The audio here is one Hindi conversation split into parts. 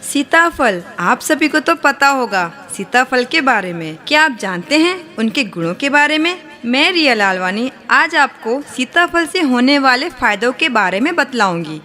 सीताफल, आप सभी को तो पता होगा सीताफल के बारे में। क्या आप जानते हैं उनके गुणों के बारे में? मैं रिया लालवानी आज आपको सीताफल से होने वाले फायदों के बारे में बतलाऊंगी।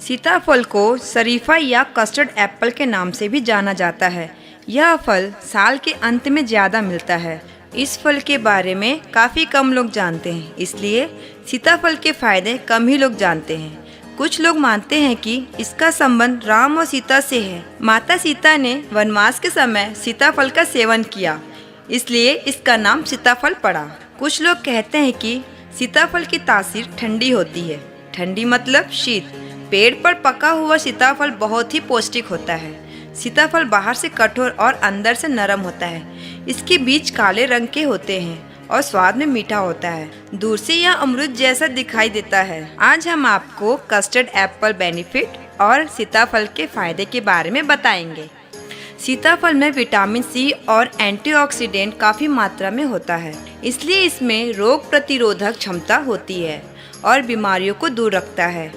सीताफल को शरीफा या कस्टर्ड एप्पल के नाम से भी जाना जाता है। यह फल साल के अंत में ज़्यादा मिलता है। इस फल के बारे में काफ़ी कम लोग जानते हैं, इसलिए सीताफल के फायदे कम ही लोग जानते हैं। कुछ लोग मानते हैं कि इसका संबंध राम और सीता से है। माता सीता ने वनवास के समय सीताफल का सेवन किया, इसलिए इसका नाम सीताफल पड़ा। कुछ लोग कहते हैं कि सीताफल की तासीर ठंडी होती है। ठंडी मतलब शीत। पेड़ पर पका हुआ सीताफल बहुत ही पौष्टिक होता है। सीताफल बाहर से कठोर और अंदर से नरम होता है। इसके बीज काले रंग के होते हैं और स्वाद में मीठा होता है। दूर से यह अमरूद जैसा दिखाई देता है। आज हम आपको कस्टर्ड एप्पल बेनिफिट और सीताफल के फायदे के बारे में बताएंगे। सीताफल में विटामिन सी और एंटीऑक्सीडेंट काफ़ी मात्रा में होता है, इसलिए इसमें रोग प्रतिरोधक क्षमता होती है और बीमारियों को दूर रखता है।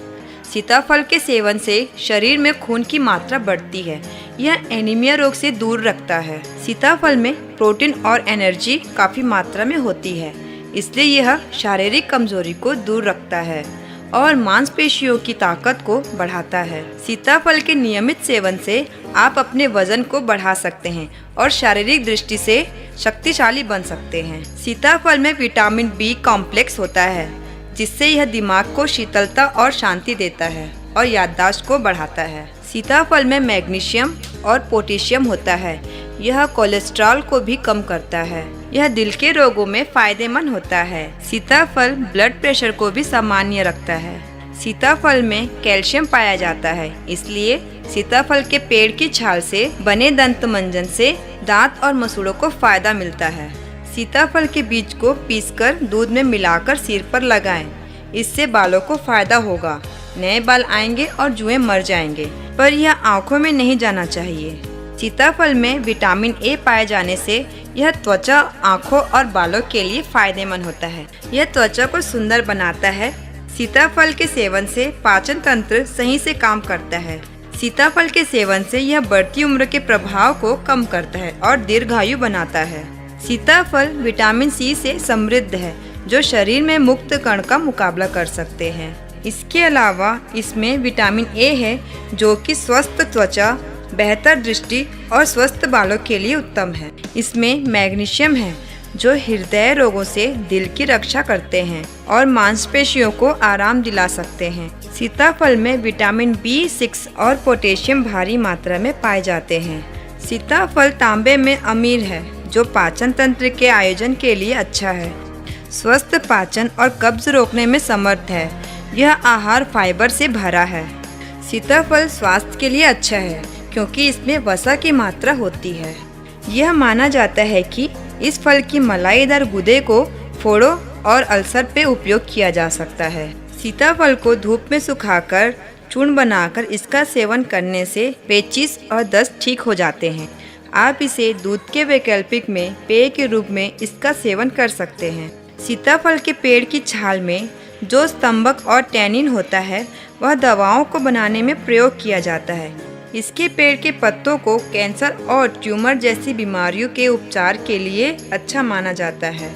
सीताफल के सेवन से शरीर में खून की मात्रा बढ़ती है। यह एनीमिया रोग से दूर रखता है। सीताफल में प्रोटीन और एनर्जी काफ़ी मात्रा में होती है, इसलिए यह शारीरिक कमजोरी को दूर रखता है और मांसपेशियों की ताकत को बढ़ाता है। सीताफल के नियमित सेवन से आप अपने वजन को बढ़ा सकते हैं और शारीरिक दृष्टि से शक्तिशाली बन सकते हैं। सीताफल में विटामिन बी कॉम्प्लेक्स होता है, जिससे यह दिमाग को शीतलता और शांति देता है और याददाश्त को बढ़ाता है। सीताफल में मैग्नीशियम और पोटेशियम होता है। यह कोलेस्ट्रॉल को भी कम करता है। यह दिल के रोगों में फायदेमंद होता है। सीताफल ब्लड प्रेशर को भी सामान्य रखता है। सीताफल में कैल्शियम पाया जाता है, इसलिए सीताफल के पेड़ की छाल से बने दंत मंजन से दांत और मसूड़ों को फायदा मिलता है। सीताफल के बीज को पीसकर दूध में मिलाकर सिर पर लगाएं। इससे बालों को फायदा होगा। नए बाल आएंगे और जुएं मर जाएंगे, पर यह आंखों में नहीं जाना चाहिए। सीताफल में विटामिन ए पाए जाने से यह त्वचा, आंखों और बालों के लिए फायदेमंद होता है। यह त्वचा को सुंदर बनाता है। सीताफल के सेवन से पाचन तंत्र सही से काम करता है। सीताफल के सेवन से यह बढ़ती उम्र के प्रभाव को कम करता है और दीर्घायु बनाता है। सीताफल विटामिन सी से समृद्ध है, जो शरीर में मुक्त कण का मुकाबला कर सकते हैं। इसके अलावा इसमें विटामिन ए है, जो कि स्वस्थ त्वचा, बेहतर दृष्टि और स्वस्थ बालों के लिए उत्तम है। इसमें मैग्नीशियम है, जो हृदय रोगों से दिल की रक्षा करते हैं और मांसपेशियों को आराम दिला सकते हैं। सीताफल में विटामिन B6 और पोटेशियम भारी मात्रा में पाए जाते हैं। सीताफल तांबे में अमीर है, जो पाचन तंत्र के आयोजन के लिए अच्छा है। स्वस्थ पाचन और कब्ज रोकने में समर्थ है। यह आहार फाइबर से भरा है। सीताफल स्वास्थ्य के लिए अच्छा है, क्योंकि इसमें वसा की मात्रा होती है। यह माना जाता है कि इस फल की मलाईदार गूदे को फोड़ों और अल्सर पे उपयोग किया जा सकता है। सीताफल को धूप में सुखाकर चूर्ण बनाकर इसका सेवन करने से पेचिश और दस्त ठीक हो जाते हैं। आप इसे दूध के वैकल्पिक में पेय के रूप में इसका सेवन कर सकते हैं। सीताफल के पेड़ की छाल में जो स्तंभक और टैनिन होता है, वह दवाओं को बनाने में प्रयोग किया जाता है। इसके पेड़ के पत्तों को कैंसर और ट्यूमर जैसी बीमारियों के उपचार के लिए अच्छा माना जाता है।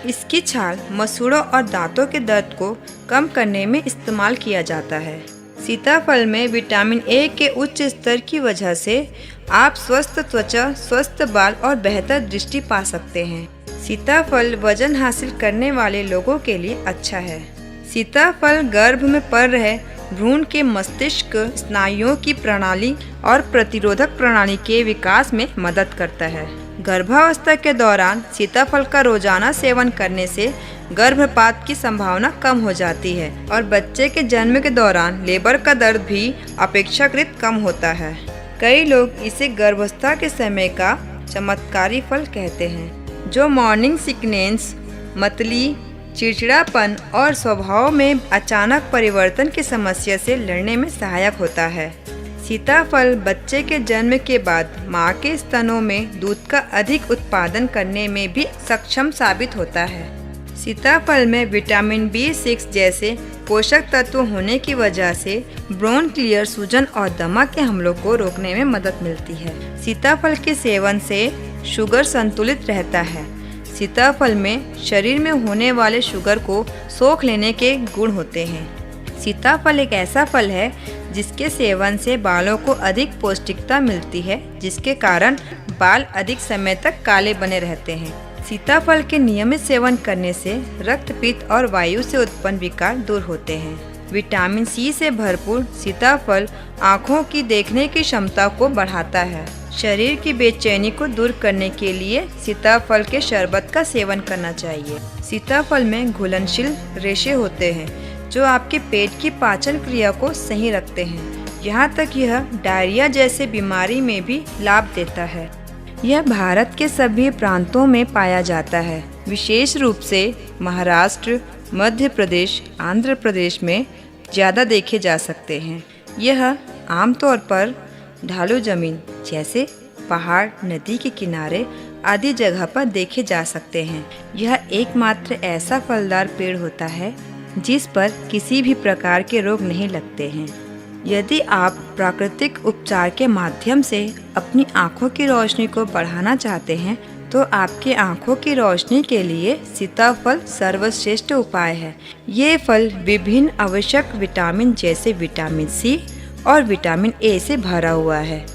इसकी छाल मसूड़ों और दांतों के दर्द को कम करने में इस्तेमाल किया जाता है। सीताफल में विटामिन ए के उच्च स्तर की वजह से आप स्वस्थ त्वचा, स्वस्थ बाल और बेहतर दृष्टि पा सकते हैं। सीताफल वजन हासिल करने वाले लोगों के लिए अच्छा है। सीताफल गर्भ में पल रहे भ्रूण के मस्तिष्क, स्नायुओं की प्रणाली और प्रतिरोधक प्रणाली के विकास में मदद करता है। गर्भावस्था के दौरान सीताफल का रोजाना सेवन करने से गर्भपात की संभावना कम हो जाती है और बच्चे के जन्म के दौरान लेबर का दर्द भी अपेक्षाकृत कम होता है। कई लोग इसे गर्भावस्था के समय का चमत्कारी फल कहते हैं, जो मॉर्निंग सिकनेस, मतली, चिड़चिड़ापन और स्वभाव में अचानक परिवर्तन की समस्या से लड़ने में सहायक होता है। सीताफल बच्चे के जन्म के बाद माँ के स्तनों में दूध का अधिक उत्पादन करने में भी सक्षम साबित होता है। सीताफल में विटामिन B6 जैसे पोषक तत्व होने की वजह से ब्रोन क्लियर, सूजन और दमा के हमलों को रोकने में मदद मिलती है। सीताफल के सेवन से शुगर संतुलित रहता है। सीताफल में शरीर में होने वाले शुगर को सोख लेने के गुण होते हैं। सीताफल एक ऐसा फल है जिसके सेवन से बालों को अधिक पौष्टिकता मिलती है, जिसके कारण बाल अधिक समय तक काले बने रहते हैं। सीताफल के नियमित सेवन करने से रक्तपित्त और वायु से उत्पन्न विकार दूर होते हैं। विटामिन C से भरपूर सीताफल आँखों की देखने की क्षमता को बढ़ाता है। शरीर की बेचैनी को दूर करने के लिए सीताफल के शरबत का सेवन करना चाहिए। सीताफल में घुलनशील रेशे होते हैं जो आपके पेट की पाचन क्रिया को सही रखते हैं। यहाँ तक यह डायरिया जैसे बीमारी में भी लाभ देता है। यह भारत के सभी प्रांतों में पाया जाता है, विशेष रूप से महाराष्ट्र, मध्य प्रदेश, आंध्र प्रदेश में ज़्यादा देखे जा सकते हैं। यह आमतौर पर ढालू जमीन जैसे पहाड़, नदी के किनारे आदि जगह पर देखे जा सकते हैं। यह एकमात्र ऐसा फलदार पेड़ होता है जिस पर किसी भी प्रकार के रोग नहीं लगते हैं। यदि आप प्राकृतिक उपचार के माध्यम से अपनी आँखों की रोशनी को बढ़ाना चाहते हैं तो आपकी आँखों की रोशनी के लिए सीताफल सर्वश्रेष्ठ उपाय है। ये फल विभिन्न आवश्यक विटामिन जैसे विटामिन C और विटामिन A से भरा हुआ है,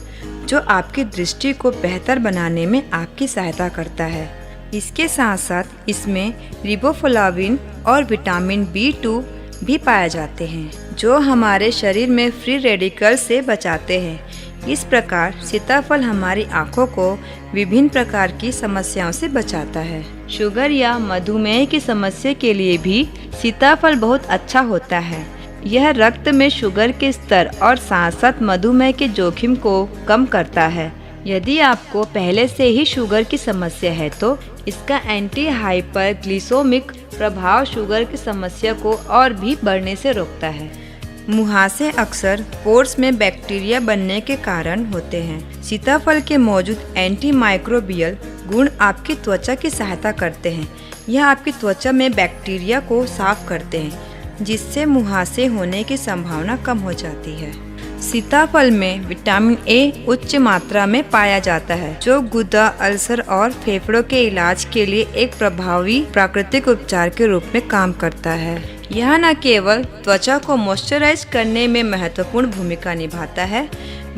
जो आपकी दृष्टि को बेहतर बनाने में आपकी सहायता करता है। इसके साथ साथ इसमें रिबोफ्लाविन और विटामिन B2 भी पाए जाते हैं, जो हमारे शरीर में फ्री रेडिकल से बचाते हैं। इस प्रकार सीताफल हमारी आँखों को विभिन्न प्रकार की समस्याओं से बचाता है। शुगर या मधुमेह की समस्या के लिए भी सीताफल बहुत अच्छा होता है। यह रक्त में शुगर के स्तर और साथ साथ मधुमेह के जोखिम को कम करता है। यदि आपको पहले से ही शुगर की समस्या है तो इसका एंटी हाइपरग्लिसेमिक प्रभाव शुगर की समस्या को और भी बढ़ने से रोकता है। मुहासे अक्सर पोर्स में बैक्टीरिया बनने के कारण होते हैं। सीताफल के मौजूद एंटी माइक्रोबियल गुण आपकी त्वचा की सहायता करते हैं। यह आपकी त्वचा में बैक्टीरिया को साफ करते हैं, जिससे मुहासे होने की संभावना कम हो जाती है। सीताफल में विटामिन A उच्च मात्रा में पाया जाता है, जो गुर्दा, अल्सर और फेफड़ों के इलाज के लिए एक प्रभावी प्राकृतिक उपचार के रूप में काम करता है। यह न केवल त्वचा को मॉइस्चराइज करने में महत्वपूर्ण भूमिका निभाता है,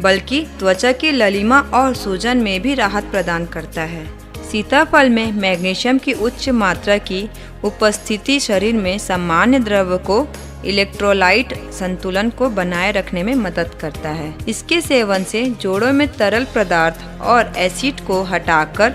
बल्कि त्वचा की ललिमा और सूजन में भी राहत प्रदान करता है। सीताफल में मैग्नीशियम की उच्च मात्रा की उपस्थिति शरीर में सामान्य द्रव्य को इलेक्ट्रोलाइट संतुलन को बनाए रखने में मदद करता है। इसके सेवन से जोड़ों में तरल पदार्थ और एसिड को हटाकर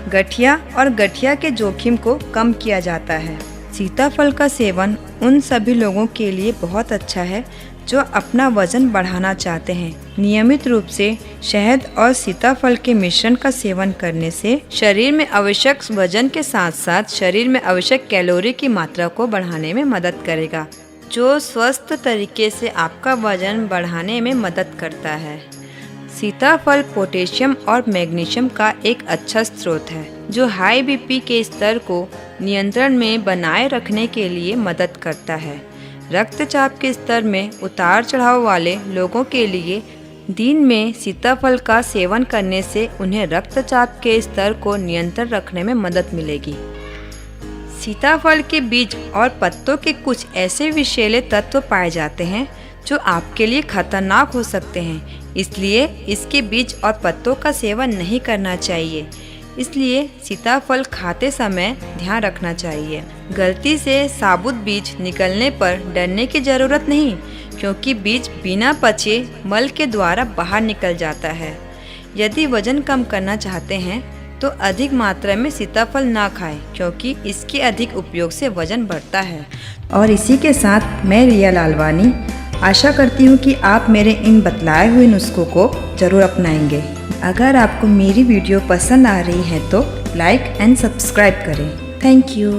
गठिया के जोखिम को कम किया जाता है। सीताफल का सेवन उन सभी लोगों के लिए बहुत अच्छा है जो अपना वजन बढ़ाना चाहते हैं। नियमित रूप से शहद और सीताफल के मिश्रण का सेवन करने से शरीर में आवश्यक वजन के साथ साथ शरीर में आवश्यक कैलोरी की मात्रा को बढ़ाने में मदद करेगा, जो स्वस्थ तरीके से आपका वजन बढ़ाने में मदद करता है। सीताफल पोटेशियम और मैग्नीशियम का एक अच्छा स्रोत है, जो हाई बीपी के स्तर को नियंत्रण में बनाए रखने के लिए मदद करता है। रक्तचाप के स्तर में उतार चढ़ाव वाले लोगों के लिए दिन में सीताफल का सेवन करने से उन्हें रक्तचाप के स्तर को नियंत्रण रखने में मदद मिलेगी। सीताफल के बीज और पत्तों के कुछ ऐसे विषैले तत्व पाए जाते हैं जो आपके लिए खतरनाक हो सकते हैं, इसलिए इसके बीज और पत्तों का सेवन नहीं करना चाहिए। इसलिए सीताफल खाते समय ध्यान रखना चाहिए। गलती से साबुत बीज निकलने पर डरने की ज़रूरत नहीं, क्योंकि बीज बिना पचे मल के द्वारा बाहर निकल जाता है। यदि वजन कम करना चाहते हैं तो अधिक मात्रा में सीताफल ना खाएं, क्योंकि इसके अधिक उपयोग से वजन बढ़ता है। और इसी के साथ मैं रिया लालवानी आशा करती हूँ कि आप मेरे इन बतलाए हुए नुस्खों को ज़रूर अपनाएंगे। अगर आपको मेरी वीडियो पसंद आ रही है तो लाइक एंड सब्सक्राइब करें। Thank you.